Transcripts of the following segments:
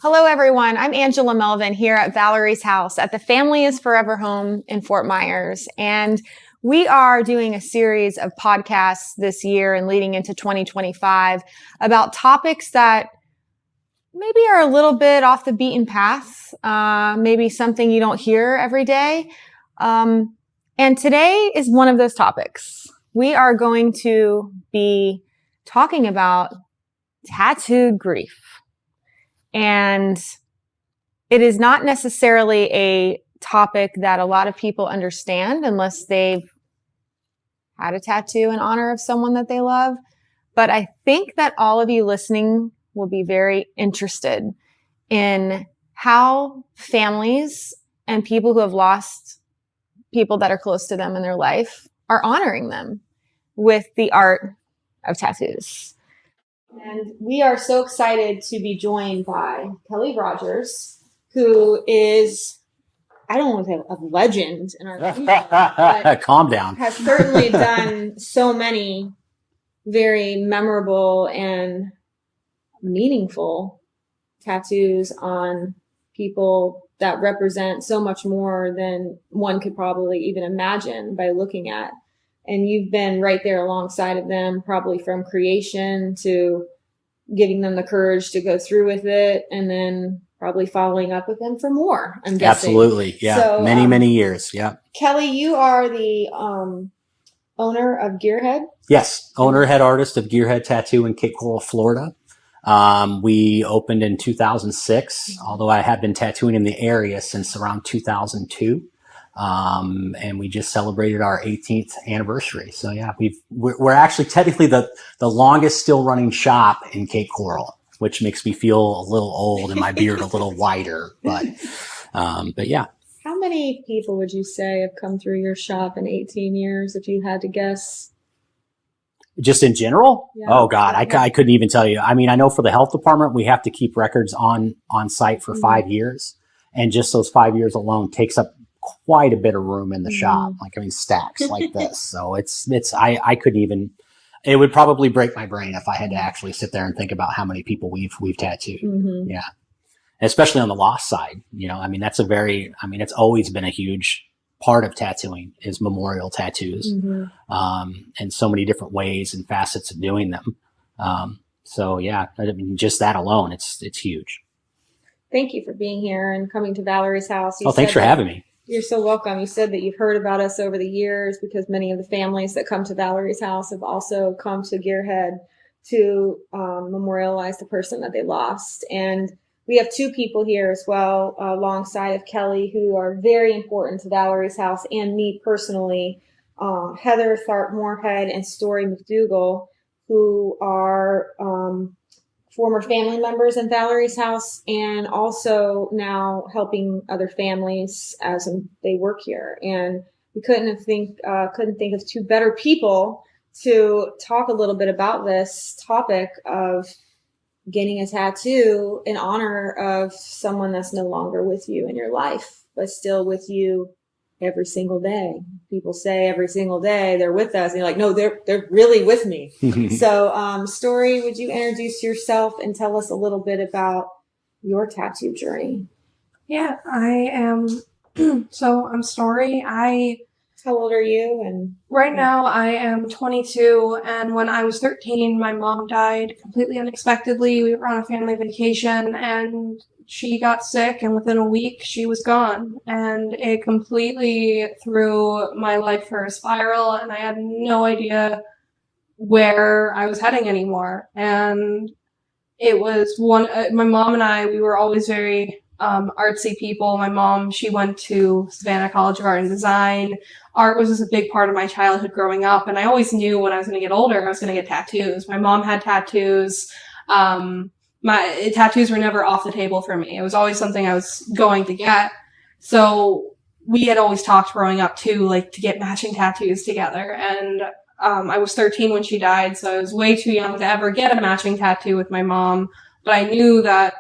Hello, everyone. I'm Angela Melvin here at Valerie's house at the Family is Forever home in Fort Myers. And we are doing a series of podcasts this year and leading into 2025 about topics that maybe are a little bit off the beaten path, maybe something you don't hear every day. And today is one of those topics. We are going to be talking about tattooed grief. And it is not necessarily a topic that a lot of people understand unless they've had a tattoo in honor of someone that they love. But I think that all of you listening will be very interested in how families and people who have lost people that are close to them in their life are honoring them with the art of tattoos. And we are so excited to be joined by Kelly Rogers, who is, I don't want to say a legend in our community, but calm down. Has certainly done so many very memorable and meaningful tattoos on people that represent so much more than one could probably even imagine by looking at. And you've been right there alongside of them, probably from creation to giving them the courage to go through with it, and then probably following up with them for more, I'm guessing. Absolutely. Yeah. So, many years. Yeah. Kelly, you are the owner of Gearhead? Yes. Owner, head artist of Gearhead Tattoo in Cape Coral, Florida. We opened in 2006, although I have been tattooing in the area since around 2002. And we just celebrated our 18th anniversary. So yeah, we're actually technically the longest still running shop in Cape Coral, which makes me feel a little old and my beard a little whiter, but yeah. How many people would you say have come through your shop in 18 years, if you had to guess? Just in general? Yeah. Oh God, I couldn't even tell you. I mean, I know for the health department, we have to keep records on site for 5 years, and just those 5 years alone takes up quite a bit of room in the shop. Like, I mean, stacks like this. So I couldn't even, it would probably break my brain if I had to actually sit there and think about how many people we've tattooed. Yeah. Especially on the lost side, I mean, it's always been a huge part of tattooing is memorial tattoos, and so many different ways and facets of doing them. So yeah, I mean, just that alone, it's huge. Thank you for being here and coming to Valerie's house. Thanks for having me. You're so welcome. You said that you've heard about us over the years because many of the families that come to Valerie's house have also come to Gearhead to memorialize the person that they lost. And we have two people here as well, alongside of Kelly, who are very important to Valerie's house and me personally, Heather Tharp-Moorhead and Story McDougall, who are former family members in Valerie's house and also now helping other families as they work here. And we couldn't think of two better people to talk a little bit about this topic of getting a tattoo in honor of someone that's no longer with you in your life, but still with you every single day. People say every single day they're with us, and you're like, no, they're really with me. So, Story, would you introduce yourself and tell us a little bit about your tattoo journey? Yeah, I am. So I'm Story. How old are you? And right now I am 22, and when I was 13, my mom died completely unexpectedly. We were on a family vacation, and she got sick, and within a week she was gone, and it completely threw my life for a spiral, and I had no idea where I was heading anymore. And it was my mom and I, we were always very artsy people. My mom, she went to Savannah College of Art and Design. Art was just a big part of my childhood growing up, and I always knew when I was going to get older, I was going to get tattoos. My mom had tattoos. My tattoos were never off the table for me. It was always something I was going to get. So we had always talked growing up too, like to get matching tattoos together. And I was 13 when she died, so I was way too young to ever get a matching tattoo with my mom. But I knew that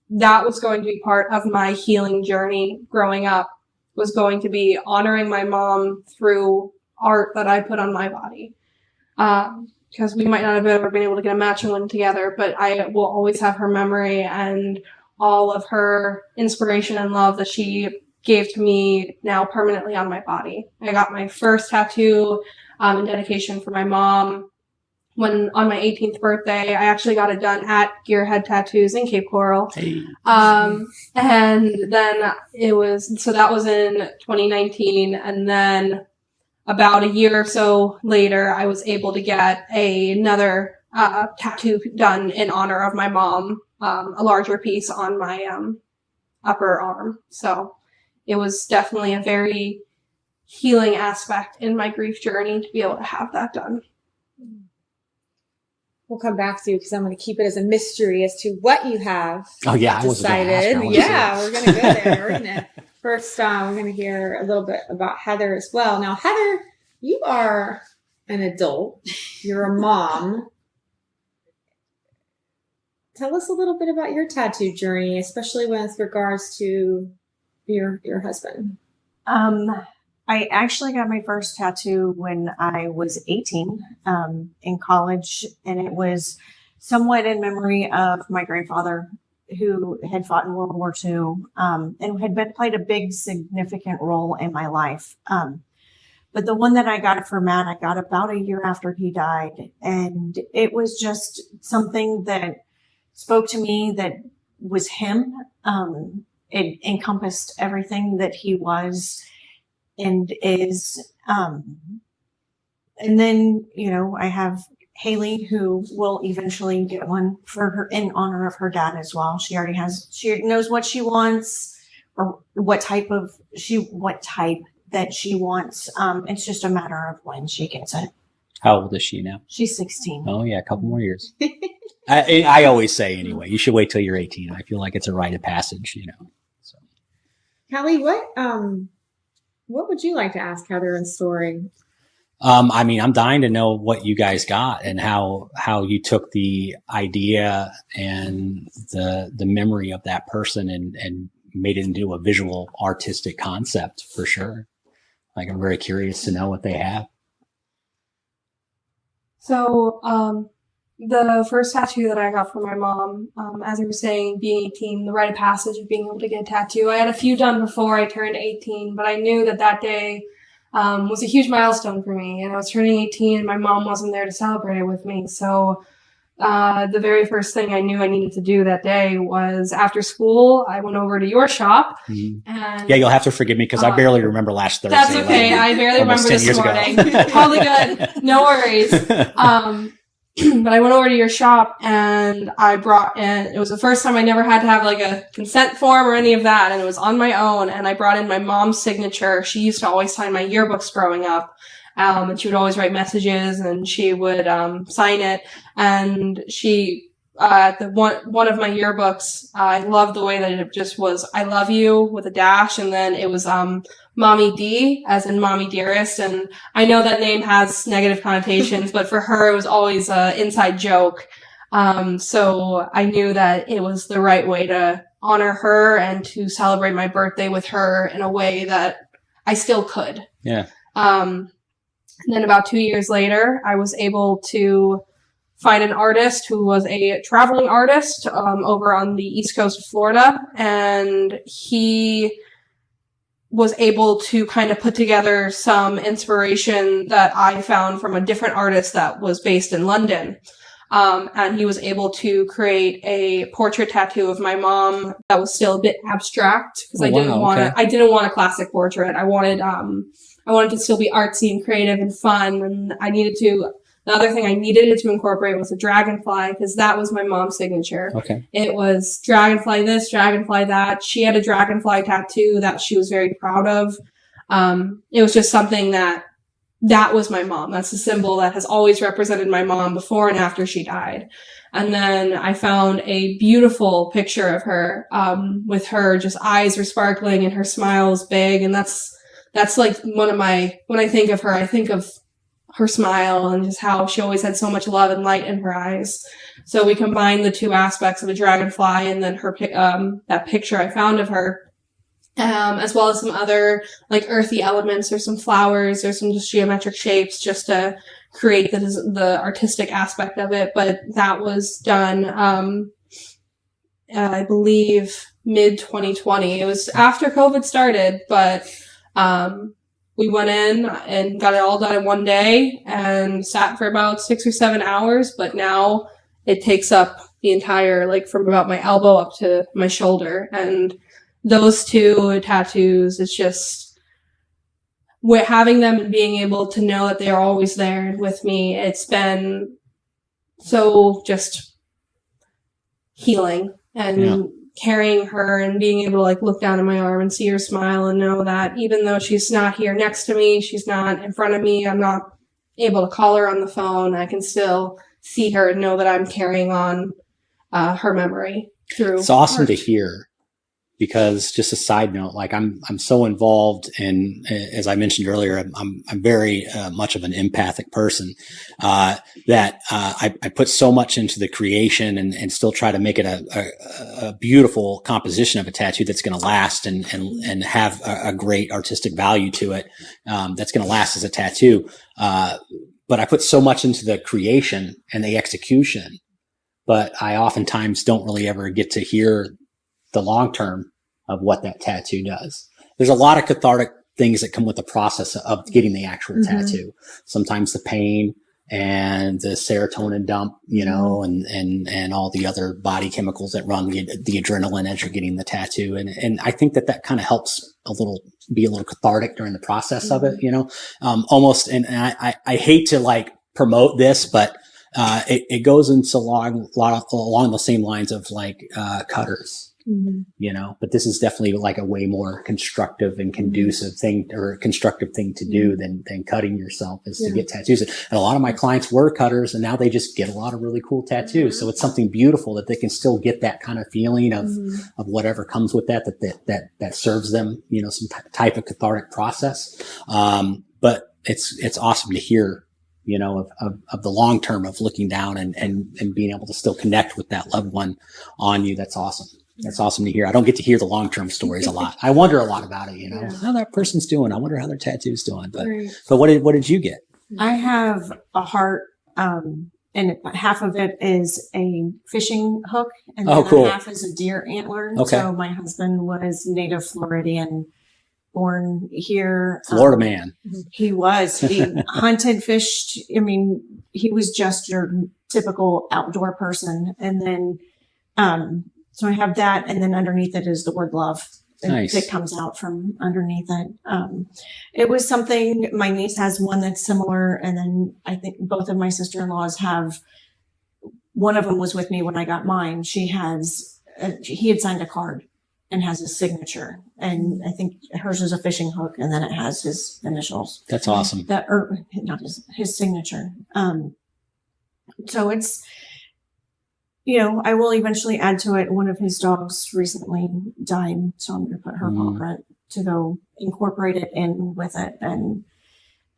was going to be part of my healing journey growing up, was going to be honoring my mom through art that I put on my body. Because we might not have ever been able to get a matching one together, but I will always have her memory and all of her inspiration and love that she gave to me now permanently on my body. I got my first tattoo in dedication for my mom when on my 18th birthday. I actually got it done at Gearhead Tattoos in Cape Coral. Hey. And then that was in 2019. And then about a year or so later, I was able to get another tattoo done in honor of my mom, a larger piece on my upper arm. So it was definitely a very healing aspect in my grief journey to be able to have that done. We'll come back to you because I'm going to keep it as a mystery as to what you have. Oh yeah, I was decided. Yeah, we're going to go there. We're going to first. We're going to hear a little bit about Heather as well. Now, Heather, you are an adult. You're a mom. Tell us a little bit about your tattoo journey, especially with regards to your husband. I actually got my first tattoo when I was 18 in college, and it was somewhat in memory of my grandfather who had fought in World War II and had played a big, significant role in my life. But the one that I got for Matt, I got about a year after he died, and it was just something that spoke to me that was him. It encompassed everything that he was and is. And then, I have Haley, who will eventually get one for her in honor of her dad as well. She knows what she wants or what type that she wants. It's just a matter of when she gets it. How old is she now? She's 16. Oh yeah, a couple more years. I always say anyway, you should wait till you're 18. I feel like it's a rite of passage, So, Kelly, what would you like to ask Heather and Story? I'm dying to know what you guys got and how you took the idea and the memory of that person and made it into a visual artistic concept for sure. Like, I'm very curious to know what they have. So, the first tattoo that I got from my mom, as I was saying, being 18, the rite of passage of being able to get a tattoo. I had a few done before I turned 18, but I knew that day was a huge milestone for me. And I was turning 18 and my mom wasn't there to celebrate it with me. So the very first thing I knew I needed to do that day was after school, I went over to your shop. Mm-hmm. And yeah, you'll have to forgive me because I barely remember last Thursday. That's okay. I barely remember this morning. Totally good. No worries. But I went over to your shop and I brought in, it was the first time I never had to have like a consent form or any of that. And it was on my own. And I brought in my mom's signature. She used to always sign my yearbooks growing up. And she would always write messages and she would, sign it. And she, one of my yearbooks, I loved the way that it just was, I love you with a dash. And then it was, Mommy D, as in Mommy Dearest. And I know that name has negative connotations, but for her, it was always an inside joke. So I knew that it was the right way to honor her and to celebrate my birthday with her in a way that I still could. Yeah. And then about 2 years later, I was able to find an artist who was a traveling artist over on the East Coast of Florida. And he was able to kind of put together some inspiration that I found from a different artist that was based in London. And he was able to create a portrait tattoo of my mom that was still a bit abstract because I didn't want a classic portrait. I wanted to still be artsy and creative and fun. And the other thing I needed it to incorporate was a dragonfly because that was my mom's signature. Okay. It was dragonfly this, dragonfly that. She had a dragonfly tattoo that she was very proud of. It was just something that was my mom. That's a symbol that has always represented my mom before and after she died. And then I found a beautiful picture of her, with her just eyes were sparkling and her smile is big. And that's like when I think of her, I think of her smile and just how she always had so much love and light in her eyes. So we combined the two aspects of a dragonfly and then her, that picture I found of her, as well as some other like earthy elements or some flowers or some just geometric shapes just to create the artistic aspect of it. But that was done, I believe mid 2020. It was after COVID started, but we went in and got it all done in one day and sat for about 6 or 7 hours. But now it takes up the entire, like from about my elbow up to my shoulder. And those two tattoos, it's just having them and being able to know that they're always there with me. It's been so just healing and carrying her and being able to like look down at my arm and see her smile and know that even though she's not here next to me, she's not in front of me, I'm not able to call her on the phone, I can still see her and know that I'm carrying on her memory through. It's awesome art. to hear, because just a side note, like I'm so involved in, as I mentioned earlier, I'm very much of an empathic person, that I put so much into the creation and still try to make it a beautiful composition of a tattoo that's going to last and have a great artistic value to it, that's going to last as a tattoo. But I put so much into the creation and the execution, but I oftentimes don't really ever get to hear the long term of what that tattoo does. There's a lot of cathartic things that come with the process of getting the actual tattoo. Sometimes the pain and the serotonin dump, you know, and all the other body chemicals that run the adrenaline as you're getting the tattoo. And I think that kind of helps be a little cathartic during the process of it, you know, almost. And I hate to like promote this, but it goes into along the same lines of like cutters. You know, but this is definitely like a way more constructive and conducive thing, or a constructive thing to do than cutting yourself, is to get tattoos. And a lot of my clients were cutters, and now they just get a lot of really cool tattoos. So it's something beautiful that they can still get that kind of feeling of whatever comes with that serves them, you know, some type of cathartic process. But it's awesome to hear, you know, of the long term of looking down and being able to still connect with that loved one on you. That's awesome. That's awesome to hear. I don't get to hear the long-term stories a lot. I wonder a lot about it, you know, how that person's doing. I wonder how their tattoo's doing. But what did you get? I have a heart, and half of it is a fishing hook, and then cool. half is a deer antler. Okay. So my husband was native Floridian, born here. Florida man. He was. He hunted, fished. I mean, he was just your typical outdoor person. And then, so I have that, and then underneath it is the word love. Nice. That comes out from underneath it. It was something, my niece has one that's similar, and then I think both of my sister-in-laws have, one of them was with me when I got mine. He had signed a card and has his signature, and I think hers is a fishing hook, and then it has his initials. That's awesome. Not his signature. So it's, you know, I will eventually add to it. One of his dogs recently died, so I'm going to put her paw print to go incorporate it in with it. And,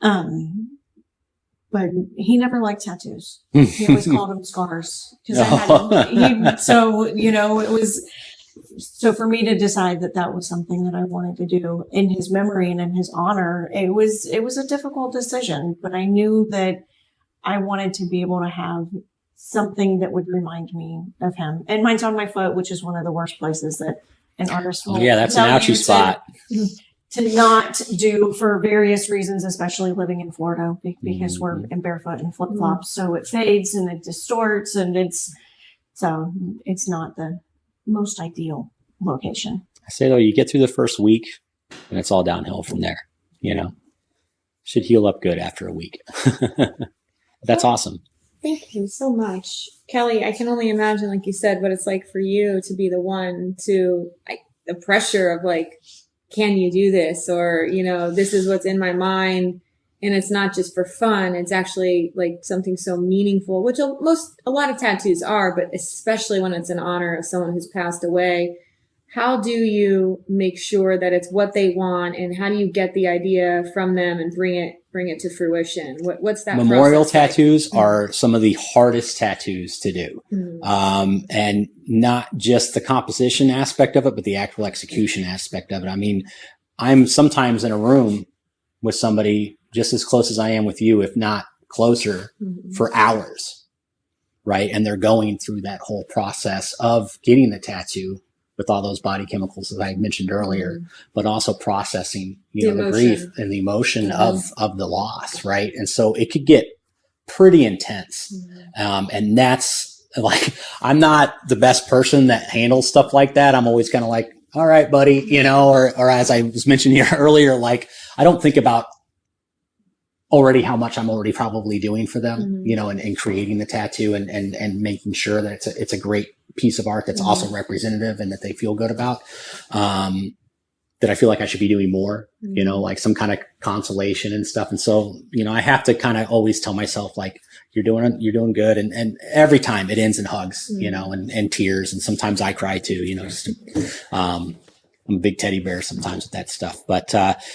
but he never liked tattoos. He always called them scars. So, you know, it was, so for me to decide that was something that I wanted to do in his memory and in his honor, it was a difficult decision, but I knew that I wanted to be able to have something that would remind me of him. And mine's on my foot, which is one of the worst places that an artist will. Yeah, that's an ouchie spot. To not do for various reasons, especially living in Florida, because we're in barefoot and flip flops. So it fades and it distorts, and it's not the most ideal location. I say though, you get through the first week and it's all downhill from there, you know. Should heal up good after a week. That's awesome. Thank you so much. Kelly, I can only imagine, like you said, what it's like for you to be the one to, like, the pressure of like, can you do this? Or, you know, this is what's in my mind. And it's not just for fun. It's actually like something so meaningful, which a lot of tattoos are, but especially when it's in honor of someone who's passed away. How do you make sure that it's what they want, and how do you get the idea from them and bring it to fruition? What's that Memorial process tattoos like? are some of the hardest tattoos to do. And not just the composition aspect of it, but the actual execution aspect of it. I mean, I'm sometimes in a room with somebody just as close as I am with you, if not closer, for hours, right? And they're going through that whole process of getting the tattoo with all those body chemicals that I mentioned earlier, but also processing, the grief and the emotion of the loss, right? And so it could get pretty intense. And that's like, I'm not the best person that handles stuff like that. I'm always kind of like, all right, buddy, or as I was mentioning here earlier, like, I don't think about already how much I'm already probably doing for them, and creating the tattoo and making sure that it's a great piece of art that's also representative and that they feel good about. That I feel like I should be doing more, like some kind of consolation and stuff. And so, I have to kind of always tell myself, like, you're doing good. And every time it ends in hugs, and tears. And sometimes I cry too, I'm a big teddy bear sometimes with that stuff, but,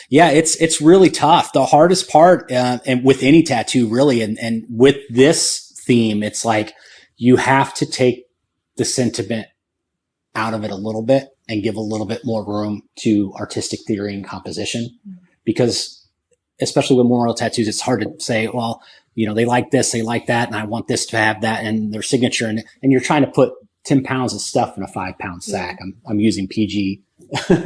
it's really tough. The hardest part, and with any tattoo really, and with this theme, it's like, you have to take the sentiment out of it a little bit and give a little bit more room to artistic theory and composition, because especially with memorial tattoos, it's hard to say, well, they like this, they like that, and I want this to have that and their signature. And you're trying to put 10 pounds of stuff in a 5-pound sack. I'm using PG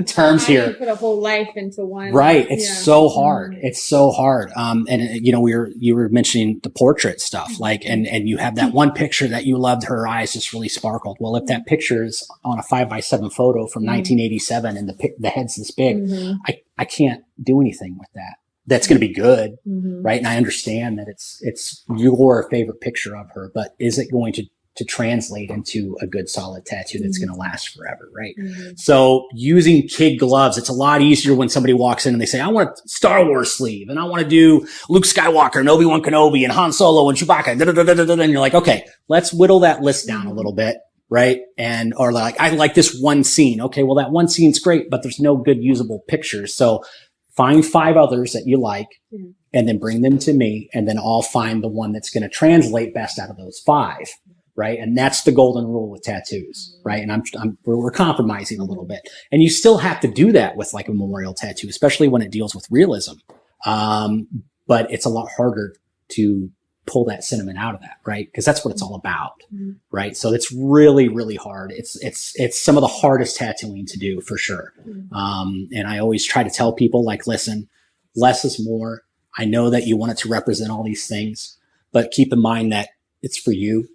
terms here. Put a whole life into one. Right. It's so hard. It's so hard. You were mentioning the portrait stuff, like, and you have that one picture that you loved, her eyes just really sparkled. Well, if that picture is on a 5x7 photo from 1987 and the head's this big, I can't do anything with that. That's going to be good. Right. And I understand that it's your favorite picture of her, but is it going to translate into a good solid tattoo that's going to last forever, right? So using kid gloves, it's a lot easier when somebody walks in and they say, I want a Star Wars sleeve and I want to do Luke Skywalker and Obi-Wan Kenobi and Han Solo and Chewbacca, and you're like, okay, let's whittle that list down a little bit, right? Or like, I like this one scene. Okay, well, that one scene's great, but there's no good usable pictures. So find 5 others that you like and then bring them to me, and then I'll find the one that's going to translate best out of those 5. Right. And that's the golden rule with tattoos. Right. And we're compromising a little bit, and you still have to do that with like a memorial tattoo, especially when it deals with realism. But it's a lot harder to pull that sentiment out of that. Right. Cause that's what it's all about. Right. So it's really, really hard. It's some of the hardest tattooing to do for sure. And I always try to tell people, like, listen, less is more. I know that you want it to represent all these things, but keep in mind that it's for you.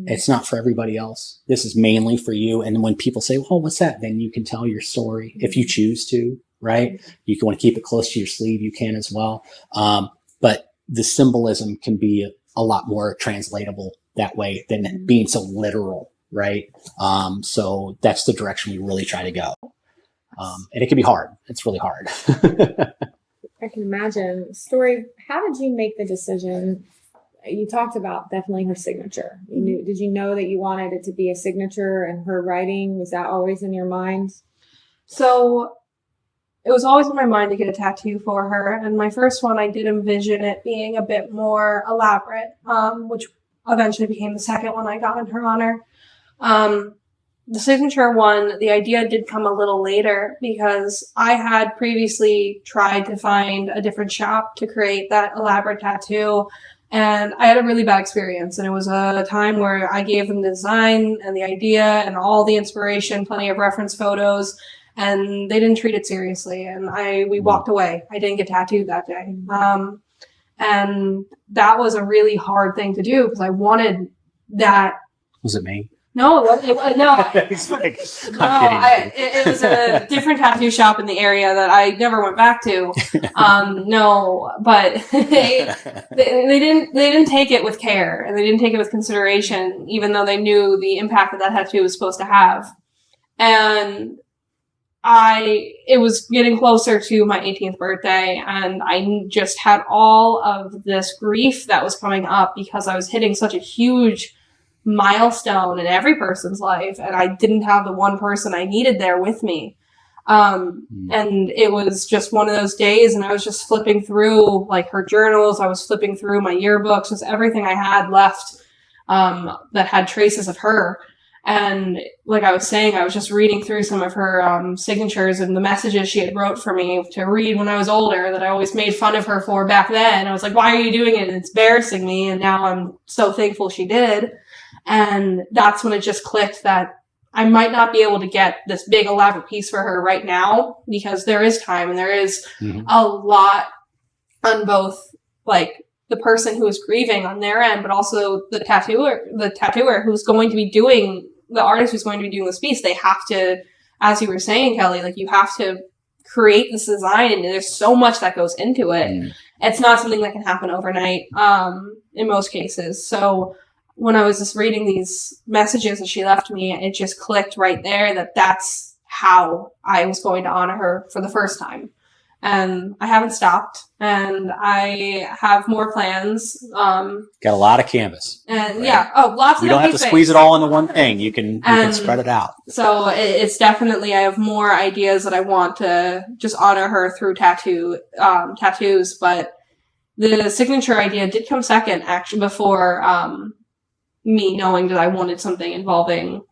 It's not for everybody else. This is mainly for you. And when people say, well, what's that? Then you can tell your story if you choose to, right? You can want to keep it close to your sleeve. You can as well. But the symbolism can be a lot more translatable that way than being so literal, right? So that's the direction we really try to go. And it can be hard. It's really hard. I can imagine. Story, how did you make the decision? You talked about definitely her signature. Did you know that you wanted it to be a signature and her writing? Was that always in your mind? So it was always in my mind to get a tattoo for her. And my first one, I did envision it being a bit more elaborate, which eventually became the second one I got in her honor. The signature one, the idea did come a little later because I had previously tried to find a different shop to create that elaborate tattoo. And I had a really bad experience, and it was a time where I gave them the design and the idea and all the inspiration, plenty of reference photos, and they didn't treat it seriously. And we walked away. I didn't get tattooed that day. And that was a really hard thing to do because I wanted that. Was it me? No, it no. He's like, it was a different tattoo shop in the area that I never went back to. No, but they didn't take it with care, and they didn't take it with consideration, even though they knew the impact that tattoo was supposed to have. And it was getting closer to my 18th birthday, and I just had all of this grief that was coming up because I was hitting such a huge milestone in every person's life, and I didn't have the one person I needed there with me. And it was just one of those days, and I was just flipping through like her journals. I was flipping through my yearbooks, just everything I had left that had traces of her. And like I was saying, I was just reading through some of her signatures and the messages she had wrote for me to read when I was older that I always made fun of her for back then. I was like, why are you doing it? It's embarrassing me. And now I'm so thankful she did. And that's when it just clicked that I might not be able to get this big elaborate piece for her right now, because there is time and there is a lot on both, like, the person who is grieving on their end, but also the tattooer who's going to be doing, the artist who's going to be doing this piece. They have to, as you were saying, Kelly, like, you have to create this design, and there's so much that goes into it. It's not something that can happen overnight, in most cases. So when I was just reading these messages that she left me, it just clicked right there that that's how I was going to honor her for the first time. And I haven't stopped, and I have more plans. Got a lot of canvas. And right? Lots of You don't have to squeeze it all into one thing. You can spread it out. So it's definitely, I have more ideas that I want to just honor her through tattoos, but the signature idea did come second, actually, before me knowing that I wanted something involving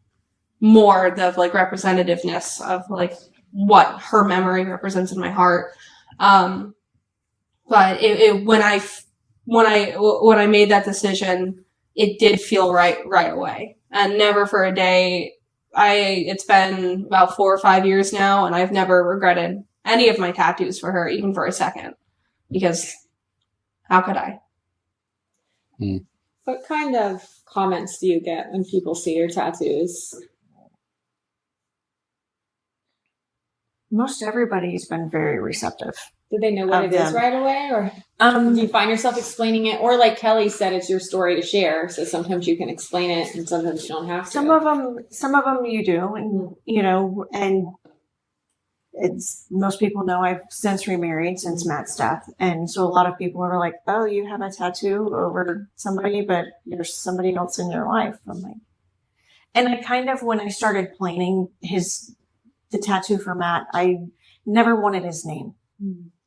more of, like, representativeness of, like, what her memory represents in my heart. But when I made that decision, it did feel right away, and never for a day. It's been about 4 or 5 years now, and I've never regretted any of my tattoos for her, even for a second, because how could I? What kind of comments do you get when people see your tattoos? Most everybody's been very receptive. Do they know what it is right away, or do you find yourself explaining it? Or, like Kelly said, it's your story to share, so sometimes you can explain it and sometimes you don't have to. Some of them you do, and and it's, most people know I've since remarried since Matt's death, and so a lot of people are like, "Oh, you have a tattoo over somebody, but there's somebody else in your life." I'm like, and I kind of, when I started planning the tattoo for Matt, I never wanted his name.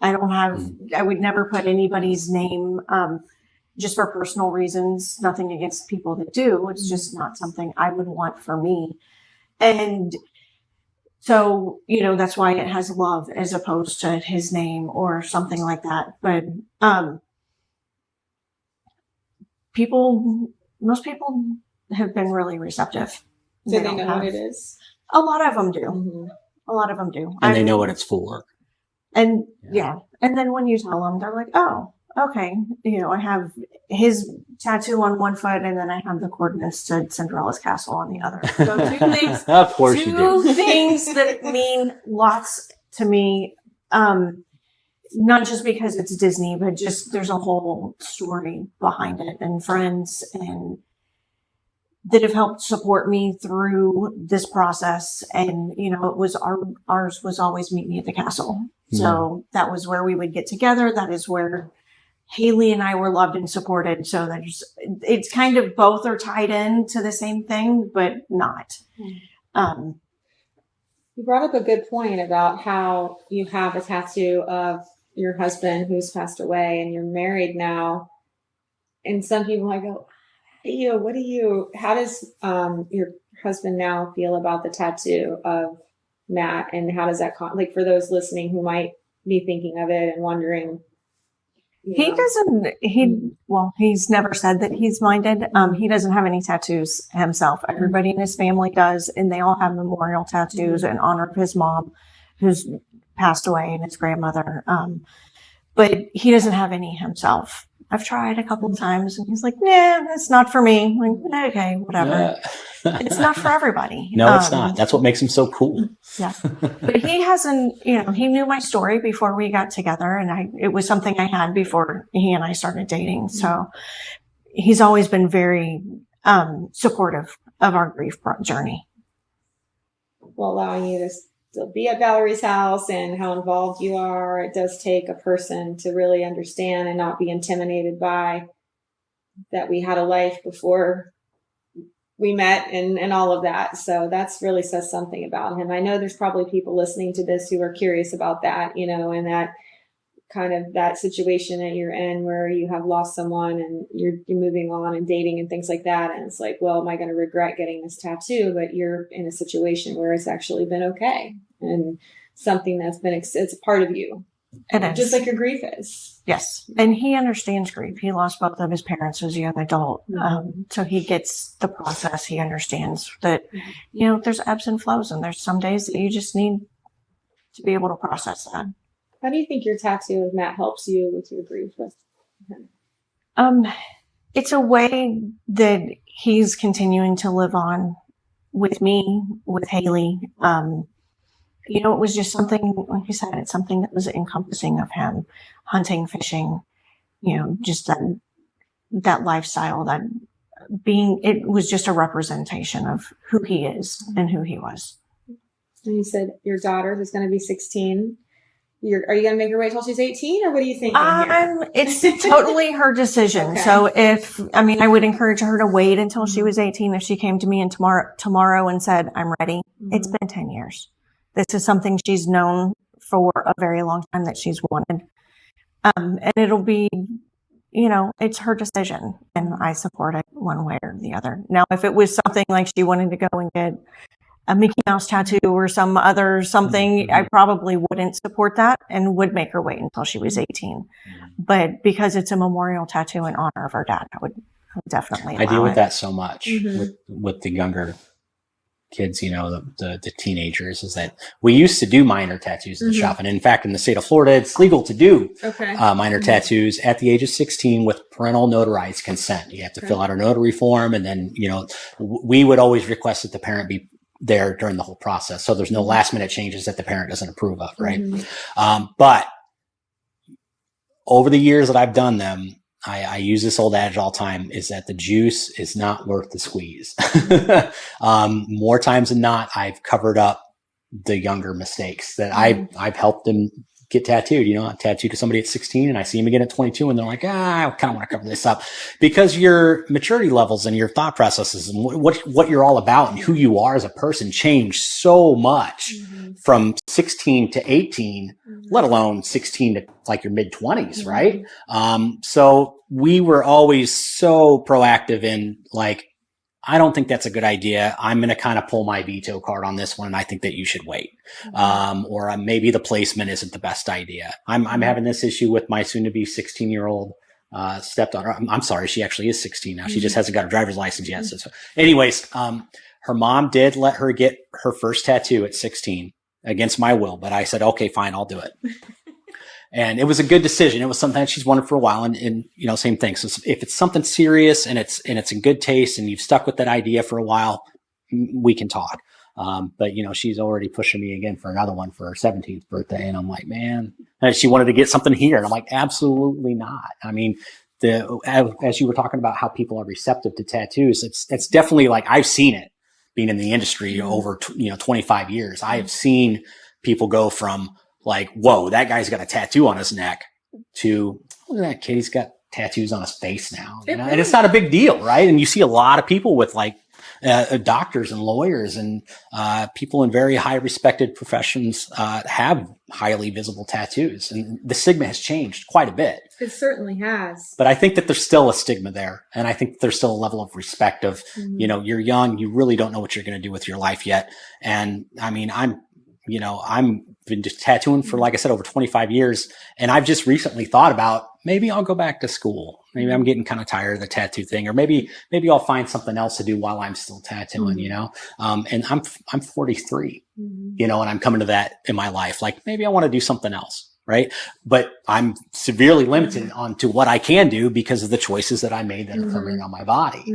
I would never put anybody's name, just for personal reasons, nothing against people that do. It's just not something I would want for me. And so, that's why it has love as opposed to his name or something like that. But, most people have been really receptive. Do they know what it is? A lot of them do. A lot of them do. And they know what it's for. And and then when you tell them, they're like, "Oh, okay." I have his tattoo on one foot, and then I have the coordinates to Cinderella's castle on the other. So two things. Of course you do. Two things that mean lots to me. Not just because it's Disney, but just there's a whole story behind it, and friends and that have helped support me through this process. And, it was ours was always meet me at the castle. So that was where we would get together. That is where Haley and I were loved and supported. So it's kind of both are tied in to the same thing, but not. You brought up a good point about how you have a tattoo of your husband who's passed away, and you're married now. And some people might go, how does your husband now feel about the tattoo of Matt, and how does that like, for those listening who might be thinking of it and wondering? He's never said that he's minded. He doesn't have any tattoos himself. Everybody in his family does, and they all have memorial tattoos in honor of his mom, who's passed away, and his grandmother. But he doesn't have any himself. I've tried a couple of times, and he's like, "Nah, that's not for me." I'm like, okay, whatever. It's not for everybody. No, it's not. That's what makes him so cool. Yeah. But he hasn't, he knew my story before we got together, and it was something I had before he and I started dating. So he's always been very supportive of our grief journey. Well, allowing you to still be at Valerie's house and how involved you are, it does take a person to really understand and not be intimidated by that we had a life before we met and all of that. So that's really says something about him. I know there's probably people listening to this who are curious about that, and that kind of that situation that you're in where you have lost someone and you're moving on and dating and things like that. And it's like, well, am I going to regret getting this tattoo? But you're in a situation where it's actually been okay and something that's been, it's a part of you. It is. Just like your grief is. Yes. And he understands grief. He lost both of his parents as a young adult. So he gets the process. He understands that, you know, there's ebbs and flows, and there's some days that you just need to be able to process that. How do you think your tattoo with Matt helps you with your grief? It's a way that he's continuing to live on with me, with Haley. You know, it was just something, like you said, it's something that was encompassing of him, hunting, fishing, you know, just that lifestyle, that being, it was just a representation of who he is and who he was. And you said your daughter, who's going to be 16, are you going to make her wait till she's 18, or what are you thinking here? It's totally her decision. Okay. So I would encourage her to wait until she was 18. If she came to me and tomorrow and said, I'm ready, it's been 10 years. This is something she's known for a very long time that she's wanted. And it'll be, you know, it's her decision, and I support it one way or the other. Now, if it was something like she wanted to go and get a Mickey Mouse tattoo or some other something, I probably wouldn't support that and would make her wait until she was 18. But because it's a memorial tattoo in honor of her dad, I would definitely allow I deal with it. that so much with the younger kids, you know, the teenagers, is that we used to do minor tattoos in the shop. And in fact, in the state of Florida, it's legal to do minor tattoos at the age of 16 with parental notarized consent. You have to fill out a notary form. And then, you know, we would always request that the parent be there during the whole process. So there's no last minute changes that the parent doesn't approve of. Right. But over the years that I've done them, I use this old adage all the time, is that the juice is not worth the squeeze. More times than not, I've covered up the younger mistakes that I've helped them get tattooed. You know, I tattooed to somebody at 16 and I see them again at 22 and they're like, I kind of want to cover this up, because your maturity levels and your thought processes and what you're all about and who you are as a person change so much from 16 to 18, let alone 16 to like your mid 20s. Right. So we were always so proactive in like, I don't think that's a good idea. I'm going to kind of pull my veto card on this one. And I think that you should wait. Or maybe the placement isn't the best idea. I'm having this issue with my soon to be 16-year-old stepdaughter. I'm sorry. She actually is 16 now. She just hasn't got a driver's license yet. So anyways, her mom did let her get her first tattoo at 16 against my will, but I said, okay, fine, I'll do it. And it was a good decision. It was something that she's wanted for a while. And you know, same thing. So if it's something serious and it's in good taste and you've stuck with that idea for a while, we can talk. But you know, she's already pushing me again for another one for her 17th birthday. And I'm like, man, and she wanted to get something here. And I'm like, absolutely not. I mean, as you were talking about how people are receptive to tattoos, it's definitely like, I've seen it being in the industry over, 25 years. I have seen people go from like, whoa, that guy's got a tattoo on his neck, to, look at that kid, he's got tattoos on his face now. You know? And it's not a big deal, right? And you see a lot of people with like doctors and lawyers and people in very high respected professions have highly visible tattoos. And the stigma has changed quite a bit. It certainly has. But I think that there's still a stigma there. And I think there's still a level of respect of, you know, you're young, you really don't know what you're going to do with your life yet. And I mean, I'm been just tattooing for, like I said, over 25 years. And I've just recently thought about, maybe I'll go back to school. Maybe I'm getting kind of tired of the tattoo thing, or maybe I'll find something else to do while I'm still tattooing, you know? And I'm 43, you know, and I'm coming to that in my life. Like, maybe I want to do something else. Right. But I'm severely limited on to what I can do because of the choices that I made that are permanent on my body.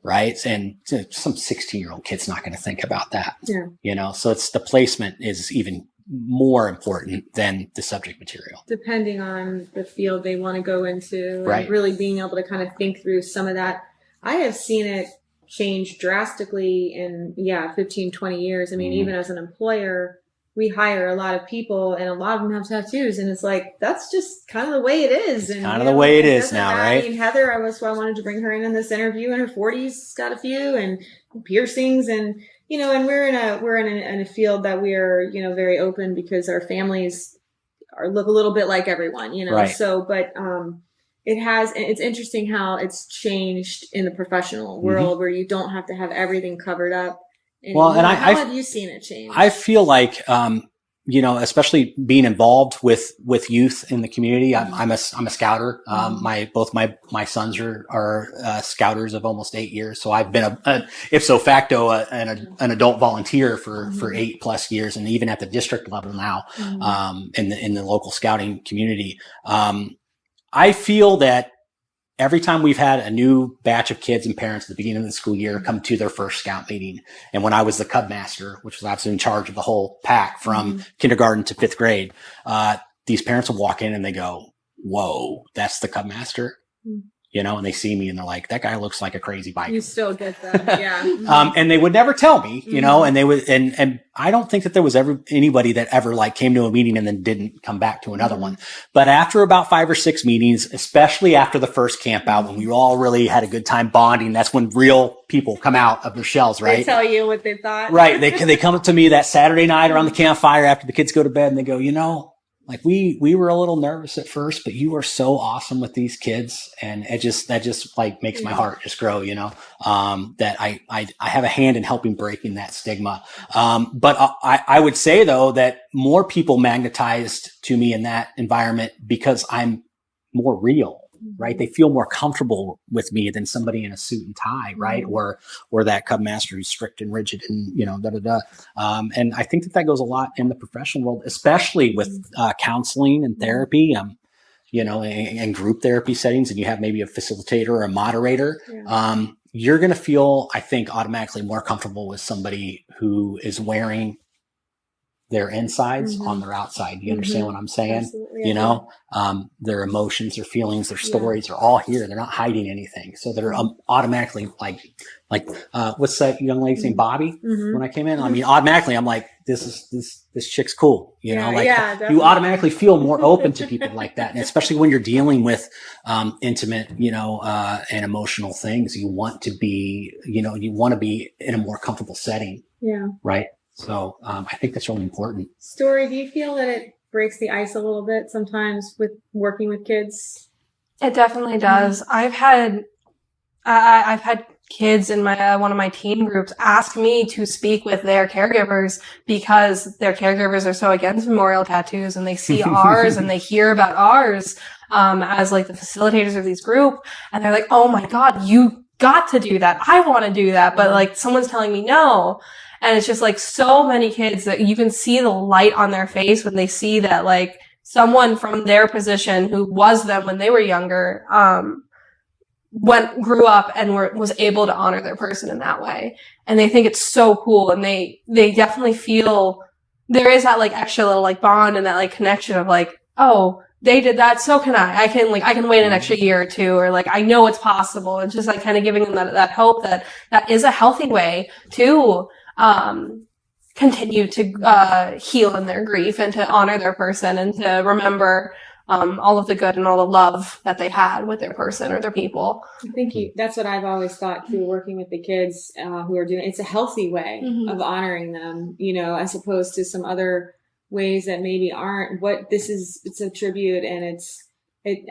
Right. And some 16-year-old kid's not going to think about that. You know, so it's the placement is even more important than the subject material. Depending on the field they want to go into, and really being able to kind of think through some of that. I have seen it change drastically in 15, 20 years. I mean, even as an employer, we hire a lot of people and a lot of them have tattoos, and it's like, that's just kind of the way it is. And kind of the way it is now, right? I mean, Heather, I wanted to bring her in this interview. In her 40s, got a few, and piercings, and you know, and we're in a field that we are, you know, very open because our families look a little bit like everyone, you know. Right. So, but it's interesting how it's changed in the professional world where you don't have to have everything covered up. And, how have you seen it change? I feel like, especially being involved with youth in the community. I'm a scouter. Both my sons are scouters of almost 8 years. So I've been a ipso facto an adult volunteer for 8+ years, and even at the district level now, in the local scouting community. I feel that every time we've had a new batch of kids and parents at the beginning of the school year come to their first scout meeting, and when I was the Cub Master, which was absolutely in charge of the whole pack from kindergarten to 5th grade, these parents will walk in and they go, "Whoa, that's the Cub Master." And they see me and they're like, "That guy looks like a crazy biker." You still get that, yeah. And they would never tell me, and they would, and I don't think that there was ever anybody that ever like came to a meeting and then didn't come back to another one. But after about 5 or 6 meetings, especially after the first camp out, when we all really had a good time bonding, that's when real people come out of their shells, right? They tell you what they thought. Right. They come up to me that Saturday night around the campfire after the kids go to bed, and they go, like we were a little nervous at first, but you are so awesome with these kids. And that just like makes my heart just grow, that I have a hand in helping breaking that stigma. But I would say though, that more people magnetized to me in that environment because I'm more real, right? They feel more comfortable with me than somebody in a suit and tie, right? Or that Cub Master who's strict and rigid and, and I think that goes a lot in the professional world, especially with counseling and therapy, and group therapy settings, and you have maybe a facilitator or a moderator. You're going to feel, I think, automatically more comfortable with somebody who is wearing their insides on their outside. You understand what I'm saying? Absolutely, their emotions, their feelings, their stories are all here. They're not hiding anything. So they're automatically like what's that young lady's name? Bobby. When I came in, I mean, automatically I'm like, this chick's cool. You automatically feel more open to people like that. And especially when you're dealing with, intimate, and emotional things, you want to be, in a more comfortable setting. Yeah. Right. So I think that's really important. Story, do you feel that it breaks the ice a little bit sometimes with working with kids? It definitely does. I've had kids in my one of my teen groups ask me to speak with their caregivers because their caregivers are so against memorial tattoos, and they see ours and they hear about ours as like the facilitators of these group, and they're like, "Oh my God, you got to do that. I want to do that, but like someone's telling me no." And it's just like so many kids that you can see the light on their face when they see that like someone from their position who was them when they were younger, grew up and was able to honor their person in that way. And they think it's so cool. And they definitely feel there is that like extra little like bond and that like connection of like, oh, they did that. So can I can wait an extra year or two, or like, I know it's possible. It's just like kind of giving them that hope that is a healthy way to continue to heal in their grief and to honor their person and to remember all of the good and all the love that they had with their person or their people. I think that's what I've always thought through working with the kids who are doing. It's a healthy way of honoring them, as opposed to some other ways that maybe aren't. What this is, it's a tribute, and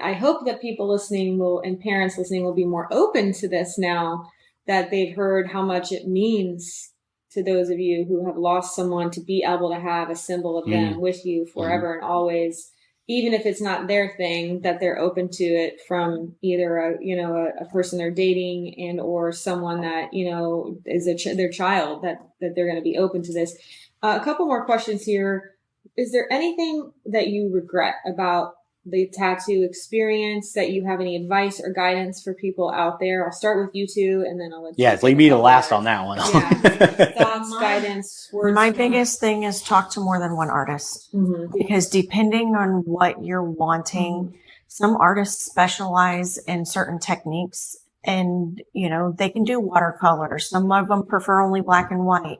I hope that people listening and parents listening will be more open to this now that they've heard how much it means to those of you who have lost someone, to be able to have a symbol of them with you forever and always, even if it's not their thing, that they're open to it from either a person they're dating and or someone that, is their child, that they're going to be open to this. A couple more questions here. Is there anything that you regret about the tattoo experience, that you have any advice or guidance for people out there? I'll start with you two, and then I'll let you leave me to last on that one. Thoughts, guidance, words. My biggest thing is talk to more than one artist, because depending on what you're wanting, some artists specialize in certain techniques, and they can do watercolor. Some of them prefer only black and white.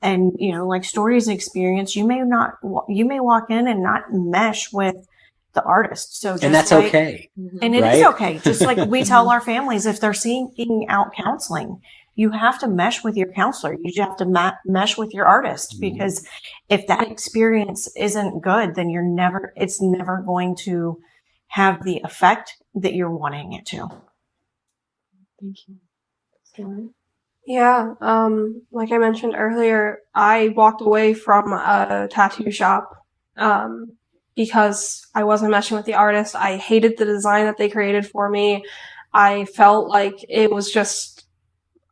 And like Story's experience, you may walk in and not mesh with the artist. And that's okay. And it is okay. Just like we tell our families, if they're seeking out counseling, you have to mesh with your counselor. You just have to mesh with your artist, because if that experience isn't good, then it's never going to have the effect that you're wanting it to. Thank you. Yeah, like I mentioned earlier, I walked away from a tattoo shop because I wasn't meshing with the artist. I hated the design that they created for me. I felt like it was just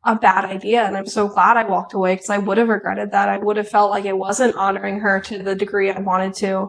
a bad idea, and I'm so glad I walked away because I would have regretted that. I would have felt like it wasn't honoring her to the degree I wanted to.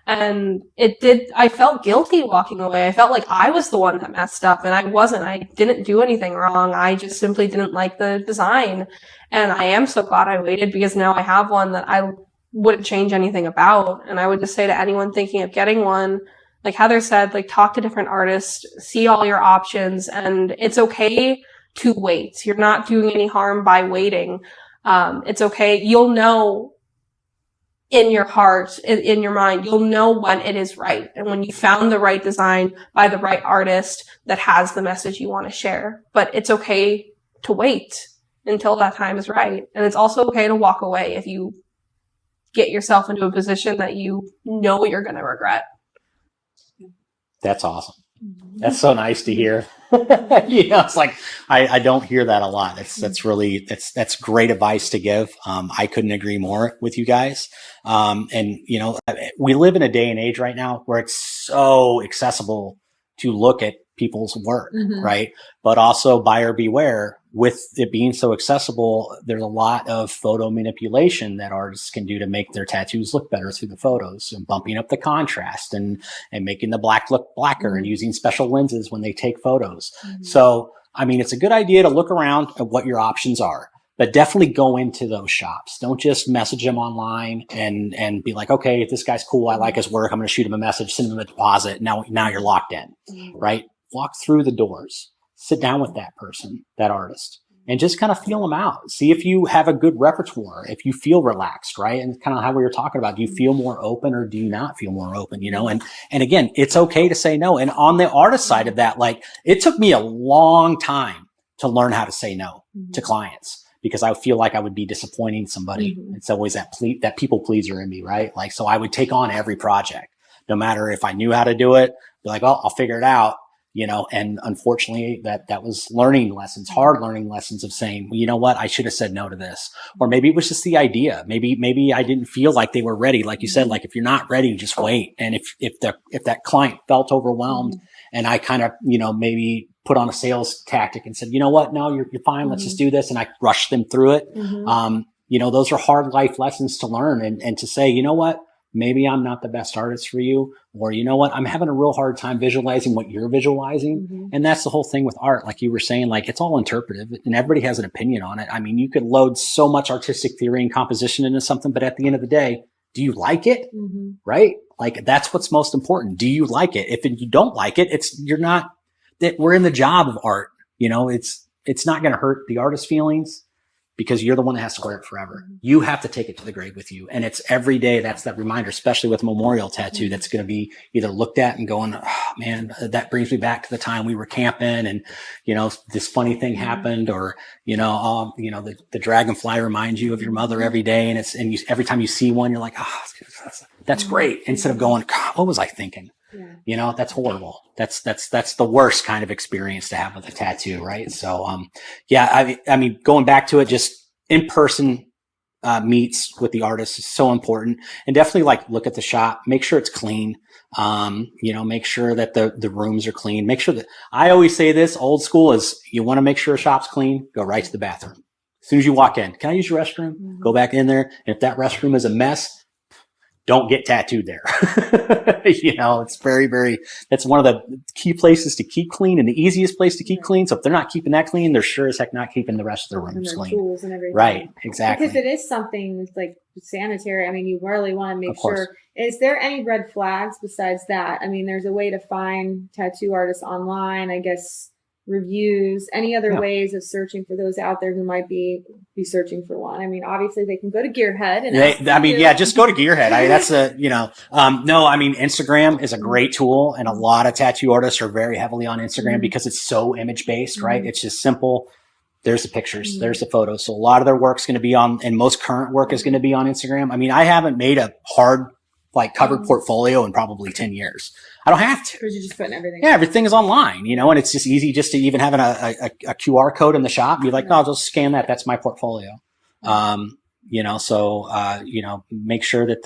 And it did, I felt guilty walking away. I felt like I was the one that messed up, and I wasn't. I didn't do anything wrong. I just simply didn't like the design. And I am so glad I waited because now I have one that I wouldn't change anything about. And I would just say to anyone thinking of getting one, like Heather said, like talk to different artists, see all your options, and it's okay to wait. You're not doing any harm by waiting. It's okay. You'll know in your heart, in your mind, you'll know when it is right. And when you found the right design by the right artist that has the message you want to share. But it's okay to wait until that time is right. And it's also okay to walk away if you get yourself into a position that you know you're going to regret. That's awesome. That's so nice to hear. It's like, I don't hear that a lot. That's great advice to give. I couldn't agree more with you guys. And we live in a day and age right now where it's so accessible to look at people's work, right? But also buyer beware. With it being so accessible, there's a lot of photo manipulation that artists can do to make their tattoos look better through the photos, and bumping up the contrast and making the black look blacker and using special lenses when they take photos. So, I mean, it's a good idea to look around at what your options are, but definitely go into those shops. Don't just message them online and be like, okay, if this guy's cool, I like his work, I'm going to shoot him a message, send him a deposit. Now you're locked in, right? Walk through the doors. Sit down with that person, that artist, and just kind of feel them out. See if you have a good repertoire, if you feel relaxed, right? And kind of how we were talking about, do you feel more open or do you not feel more open, And again, it's okay to say no. And on the artist side of that, like, it took me a long time to learn how to say no to clients because I feel like I would be disappointing somebody. It's always that people pleaser in me, right? Like, so I would take on every project, no matter if I knew how to do it, be like, oh, I'll figure it out. And unfortunately that was learning lessons, hard learning lessons of saying, well, you know what, I should have said no to this. Or maybe it was just the idea. Maybe I didn't feel like they were ready. Like you said, like if you're not ready, just wait. And if that client felt overwhelmed and I kind of, maybe put on a sales tactic and said, you know what, no, you're fine. Let's just do this. And I rushed them through it. Those are hard life lessons to learn and to say, you know what, maybe I'm not the best artist for you, or you know what, I'm having a real hard time visualizing what you're visualizing. And that's the whole thing with art. Like you were saying, like it's all interpretive and everybody has an opinion on it. I mean, you could load so much artistic theory and composition into something, but at the end of the day, do you like it? Right? Like that's what's most important. Do you like it? If you don't like it, we're in the job of art. It's not going to hurt the artist's feelings, because you're the one that has to wear it forever. You have to take it to the grave with you. And it's every day. That's that reminder, especially with a memorial tattoo, that's going to be either looked at and going, oh man, that brings me back to the time we were camping and, this funny thing happened, or, the dragonfly reminds you of your mother every day. And every time you see one, you're like, oh, that's great. Instead of going, God, what was I thinking? That's horrible. That's the worst kind of experience to have with a tattoo, right? So, I mean, going back to it, just in person meets with the artist is so important, and definitely like look at the shop, make sure it's clean. Make sure that the rooms are clean. Make sure that I always say this old school is you want to make sure a shop's clean, go right to the bathroom. As soon as you walk in, can I use your restroom? Go back in there. And if that restroom is a mess, don't get tattooed there. It's very, very, that's one of the key places to keep clean and the easiest place to keep clean. So if they're not keeping that clean, they're sure as heck not keeping the rest of their rooms clean. Tools and everything. Right. Exactly. Because it is something like sanitary. I mean, you really want to make sure. Is there any red flags besides that? I mean, there's a way to find tattoo artists online, I guess, reviews, any other ways of searching for those out there who might be searching for one. I mean, obviously they can go to Gearhead and just go to Gearhead. Instagram is a great tool, and a lot of tattoo artists are very heavily on Instagram because it's so image based, right? It's just simple. There's the pictures, there's the photos. So a lot of their work's going to be and most current work is going to be on Instagram. I mean, I haven't made a hard like covered portfolio in probably 10 years. I don't have to. Because you're just putting everything. Yeah, everything is online, and it's just easy just to even have a QR code in the shop. You're like, no, I'll just scan that. That's my portfolio. Make sure that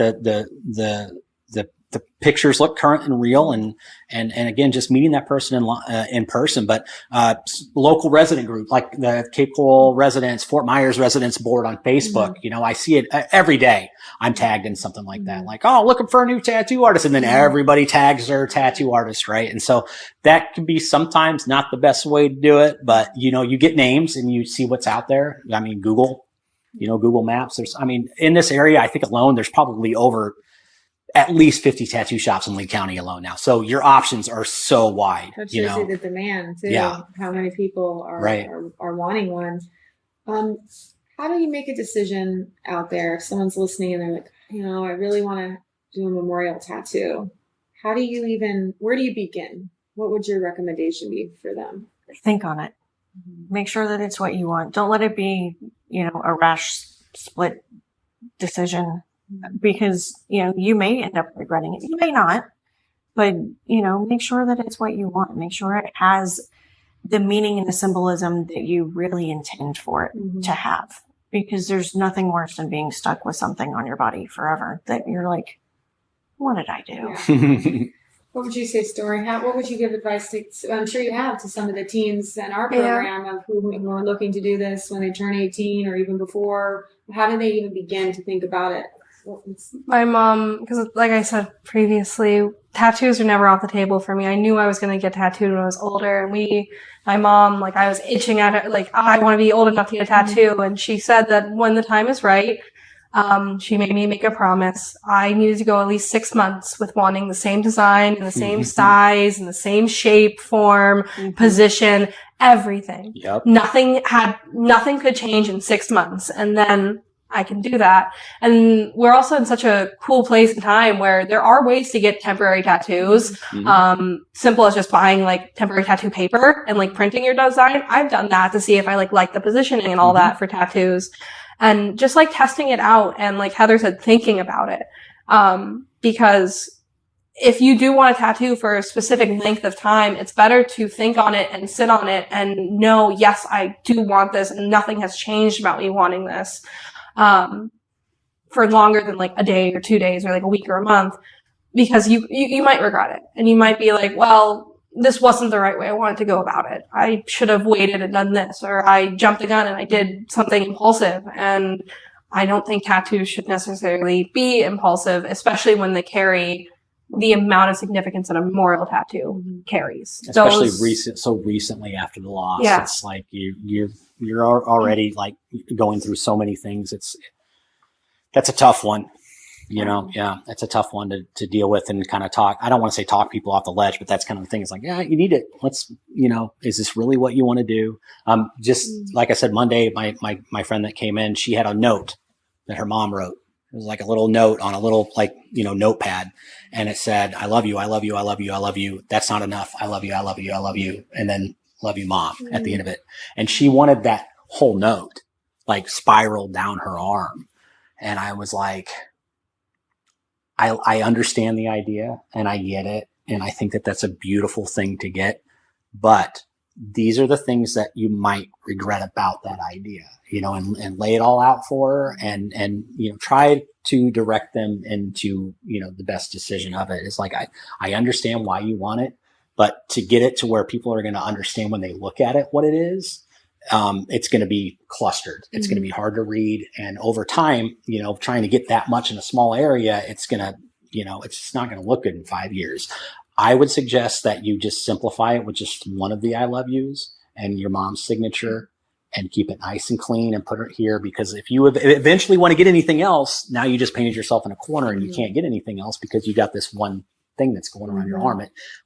the pictures look current and real, and again, just meeting that person in person. But local resident group like the Cape Coral residents, Fort Myers residents board on Facebook, I see it every day. I'm tagged in something like that, like, oh, looking for a new tattoo artist, and then everybody tags their tattoo artist, right? And so that can be sometimes not the best way to do it, but you get names and you see what's out there. I mean, Google Maps. In this area, I think alone, there's probably over at least 50 tattoo shops in Lee County alone now. So your options are so wide. That shows you the demand too. Yeah. How many people are wanting one. How do you make a decision out there if someone's listening and they're like, I really want to do a memorial tattoo? Where do you begin? What would your recommendation be for them? Think on it. Make sure that it's what you want. Don't let it be, a rash split decision, because, you may end up regretting it. You may not, but, make sure that it's what you want. Make sure it has the meaning and the symbolism that you really intend for it to have, because there's nothing worse than being stuck with something on your body forever that you're like, what did I do? Yeah. What would you say, Story? What would you give advice to, I'm sure you have, to some of the teens in our program of who are looking to do this when they turn 18 or even before? How do they even begin to think about it? My mom, because like I said previously, tattoos are never off the table for me. I knew I was going to get tattooed when I was older. And my mom, I was itching at it, I want to be old enough to get a tattoo. And she said that when the time is right, she made me make a promise. I needed to go at least 6 months with wanting the same design and the same size and the same shape, form, position, everything. Yep. Nothing could change in 6 months. And then I can do that. And we're also in such a cool place and time where there are ways to get temporary tattoos. Simple as just buying temporary tattoo paper and printing your design. I've done that to see if I like the positioning and all that for tattoos. And just testing it out and Heather said, thinking about it. Because if you do want a tattoo for a specific length of time, it's better to think on it and sit on it and know, yes, I do want this and nothing has changed about me wanting this. For longer than a day or 2 days or a week or a month, because you might regret it and you might be like, well, this wasn't the right way I wanted to go about it. I should have waited and done this, or I jumped the gun and I did something impulsive. And I don't think tattoos should necessarily be impulsive, especially when they carry the amount of significance that a memorial tattoo carries. Especially recently after the loss. Yeah. It's you're already going through so many things. That's a tough one. That's a tough one to deal with and kind of talk. I don't want to say talk people off the ledge, but that's kind of the thing. It's you need it. Let's, is this really what you want to do? Just like I said, Monday, my friend that came in, she had a note that her mom wrote. It was a little note on a little notepad, and it said, I love you. I love you. I love you. I love you. That's not enough. I love you. I love you. I love you. And then love you, mom, at the end of it. And she wanted that whole note spiraled down her arm. And I was like, I understand the idea and I get it. And I think that that's a beautiful thing to get. But these are the things that you might regret about that idea, and lay it all out for her and try to direct them into, the best decision of it. It's I understand why you want it, but to get it to where people are going to understand when they look at it, what it is, it's going to be clustered. It's going to be hard to read. And over time, trying to get that much in a small area, it's going to, it's just not going to look good in 5 years. I would suggest that you just simplify it with just one of the I love yous and your mom's signature and keep it nice and clean and put it here, because if you eventually want to get anything else, now you just painted yourself in a corner and you can't get anything else because you got this one thing that's going around your arm,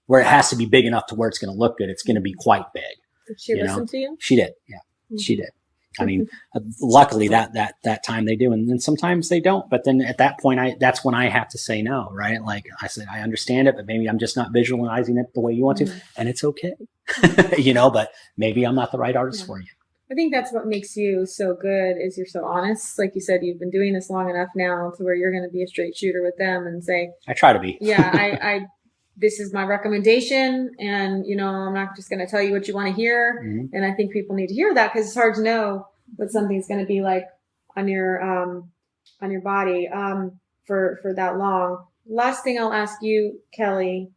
where it has to be big enough to where it's going to look good. It's going to be quite big. Did she listen to you? She did. Yeah, she did. I mean, luckily that time they do. And then sometimes they don't. But then at that point, that's when I have to say no, right? I said, I understand it, but maybe I'm just not visualizing it the way you want to. And it's okay, but maybe I'm not the right artist for you. I think that's what makes you so good is you're so honest. Like you said, you've been doing this long enough now to where you're going to be a straight shooter with them and say, I try to be. yeah, I this is my recommendation. And, you know, I'm not just going to tell you what you want to hear. Mm-hmm. And I think people need to hear that because it's hard to know what something's going to be like on your body, for that long. Last thing I'll ask you, Kelly,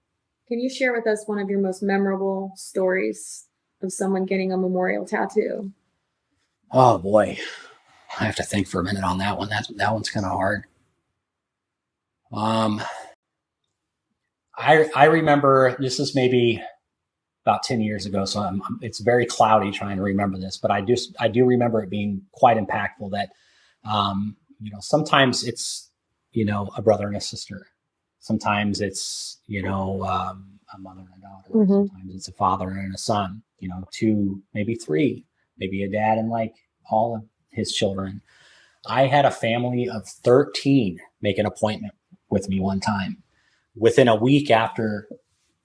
can you share with us one of your most memorable stories of someone getting a memorial tattoo? Oh boy, I have to think for a minute on that one. That one's kind of hard. I remember, this is maybe about 10 years ago, so it's very cloudy trying to remember this, but I do remember it being quite impactful that, you know, sometimes it's, you know, a brother and a sister. Sometimes it's, you know, a mother and a daughter. Mm-hmm. Sometimes it's a father and a son, you know, 2, maybe 3, maybe a dad and like all of his children. I had a family of 13 make an appointment with me one time within a week after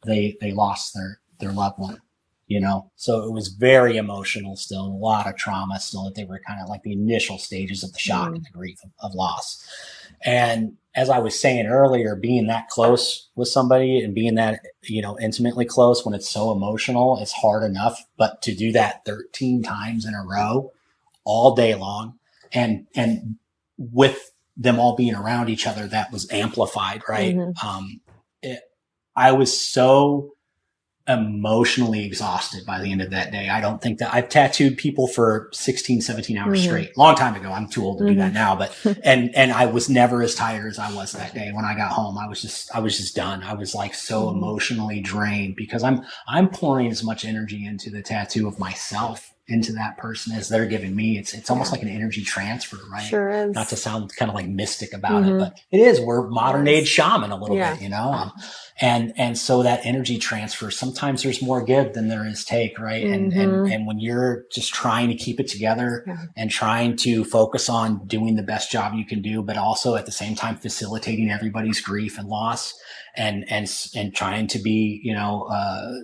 they lost their loved one, you know? So it was very emotional still, a lot of trauma still, that they were kind of like the initial stages of the shock and the grief of loss. And as I was saying earlier, being that close with somebody and being that, you know, intimately close when it's so emotional, it's hard enough, but to do that 13 times in a row all day long and with them all being around each other, that was amplified, right? Mm-hmm. I was so emotionally exhausted by the end of that day. I don't think that I've tattooed people for 16, 17 hours mm-hmm. straight. Long time ago. I'm too old to do that now, but, and I was never as tired as I was that day. When I got home, I was just done. I was like so emotionally drained because I'm pouring as much energy into the tattoo of myself into that person as they're giving me. It's almost like an energy transfer, right? Sure is. Not to sound kind of like mystic about it, but it is. We're modern age shaman a little bit, you know? And so that energy transfer, sometimes there's more give than there is take, right? And when you're just trying to keep it together and trying to focus on doing the best job you can do, but also at the same time facilitating everybody's grief and loss and trying to be, you know,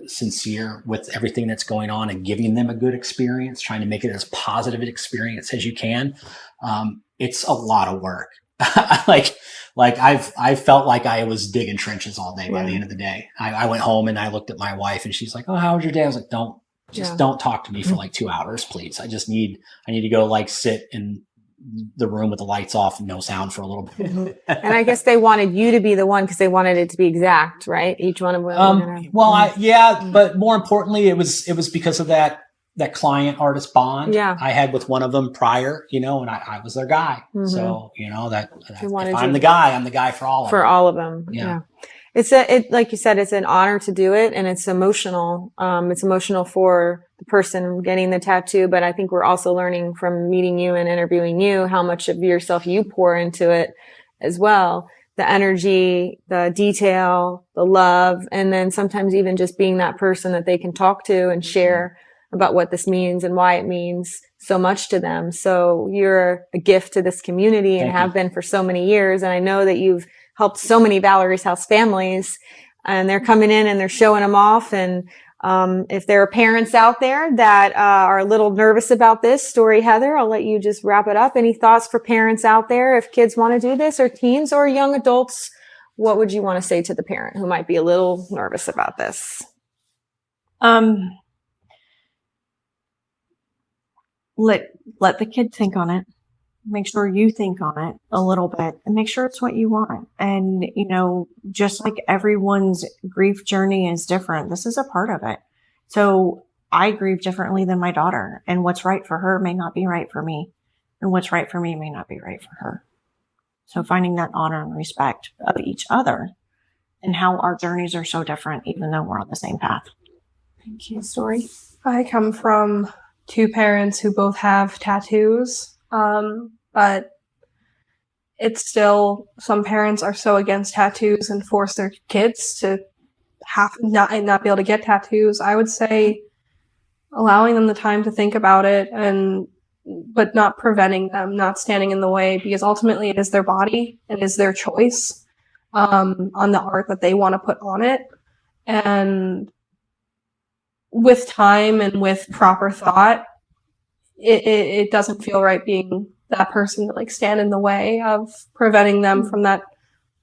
sincere with everything that's going on and giving them a good experience, trying to make it as positive an experience as you can. It's a lot of work. Like I felt like I was digging trenches all day by the end of the day. I went home and I looked at my wife and she's like, "Oh, how was your day?" I was like, don't talk to me for like 2 hours, please. I need to go like sit in the room with the lights off and no sound for a little bit. And I guess they wanted you to be the one because they wanted it to be exact, right? Each one of them. But more importantly, it was because of that client artist bond I had with one of them prior, you know, and I was their guy. So, you know, if I'm the guy for all of them. For all of them. Yeah. It's like you said, it's an honor to do it and it's emotional. It's emotional for the person getting the tattoo, but I think we're also learning from meeting you and interviewing you how much of yourself you pour into it as well. The energy, the detail, the love, and then sometimes even just being that person that they can talk to and share about what this means and why it means so much to them. So you're a gift to this community and have been for so many years. And I know that you've helped so many Valerie's House families and they're coming in and they're showing them off. And if there are parents out there that are a little nervous about this story, Heather, I'll let you just wrap it up. Any thoughts for parents out there if kids want to do this or teens or young adults? What would you want to say to the parent who might be a little nervous about this? Let the kid think on it. Make sure you think on it a little bit and make sure it's what you want. And, you know, just like everyone's grief journey is different, this is a part of it. So I grieve differently than my daughter, and what's right for her may not be right for me, and what's right for me may not be right for her. So finding that honor and respect of each other and how our journeys are so different, even though we're on the same path. Thank you. Story. I come from 2 parents who both have tattoos. But it's still, some parents are so against tattoos and force their kids to not be able to get tattoos. I would say allowing them the time to think about it but not preventing them, not standing in the way, because ultimately it is their body, it is their choice, on the art that they want to put on it. And with time and with proper thought, it doesn't feel right being that person to like stand in the way of preventing them from that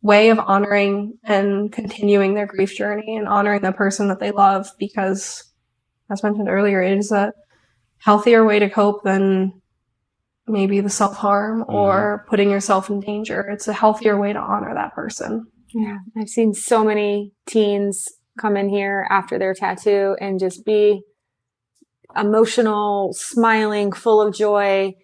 way of honoring and continuing their grief journey and honoring the person that they love, because as mentioned earlier, it is a healthier way to cope than maybe the self-harm or putting yourself in danger. It's a healthier way to honor that person. Yeah, I've seen so many teens come in here after their tattoo and just be emotional, smiling, full of joy.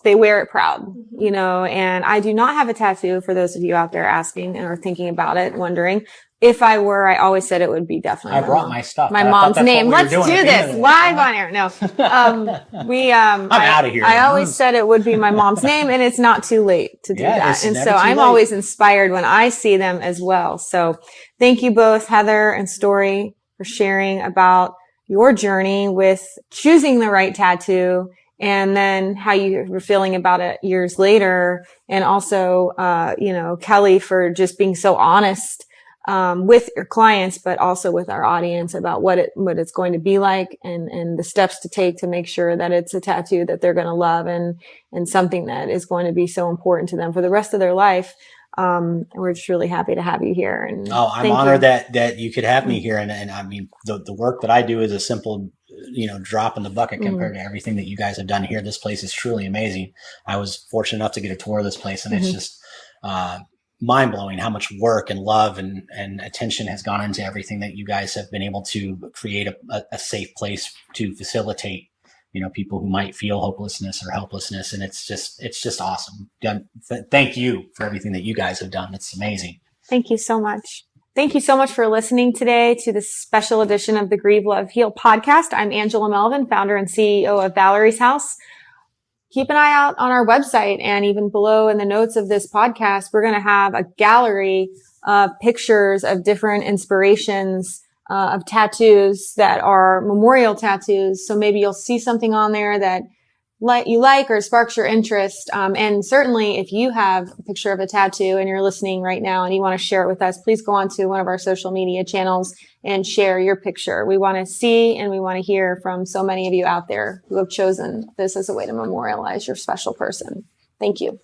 They wear it proud, you know, and I do not have a tattoo, for those of you out there asking or thinking about it, wondering. If I were, I always said it would be definitely. I brought my stuff. My mom's name. Let's do this live on air. No, I'm out of here. I always said it would be my mom's name, and it's not too late to do that. And so I'm always inspired when I see them as well. So thank you both, Heather and Story, for sharing about your journey with choosing the right tattoo, and then how you were feeling about it years later. And also, Kelly, for just being so honest with your clients, but also with our audience about what it's going to be like, and the steps to take to make sure that it's a tattoo that they're going to love and something that is going to be so important to them for the rest of their life. We're just really happy to have you here. And I'm honored that you could have me here. And I mean, the work that I do is a simple, drop in the bucket compared to everything that you guys have done here. This place is truly amazing. I was fortunate enough to get a tour of this place, and it's just, mind-blowing how much work and love and attention has gone into everything that you guys have been able to create a safe place to facilitate, people who might feel hopelessness or helplessness. And it's just awesome. Thank you for everything that you guys have done. It's amazing. Thank you so much. Thank you so much for listening today to this special edition of the Grieve, Love, Heal podcast. I'm Angela Melvin, founder and CEO of Valerie's House. Keep an eye out on our website, and even below in the notes of this podcast, we're going to have a gallery of pictures of different inspirations of tattoos that are memorial tattoos. So maybe you'll see something on there that you like or sparks your interest. And certainly if you have a picture of a tattoo and you're listening right now and you want to share it with us, please go on to one of our social media channels and share your picture. We want to see and we want to hear from so many of you out there who have chosen this as a way to memorialize your special person. Thank you.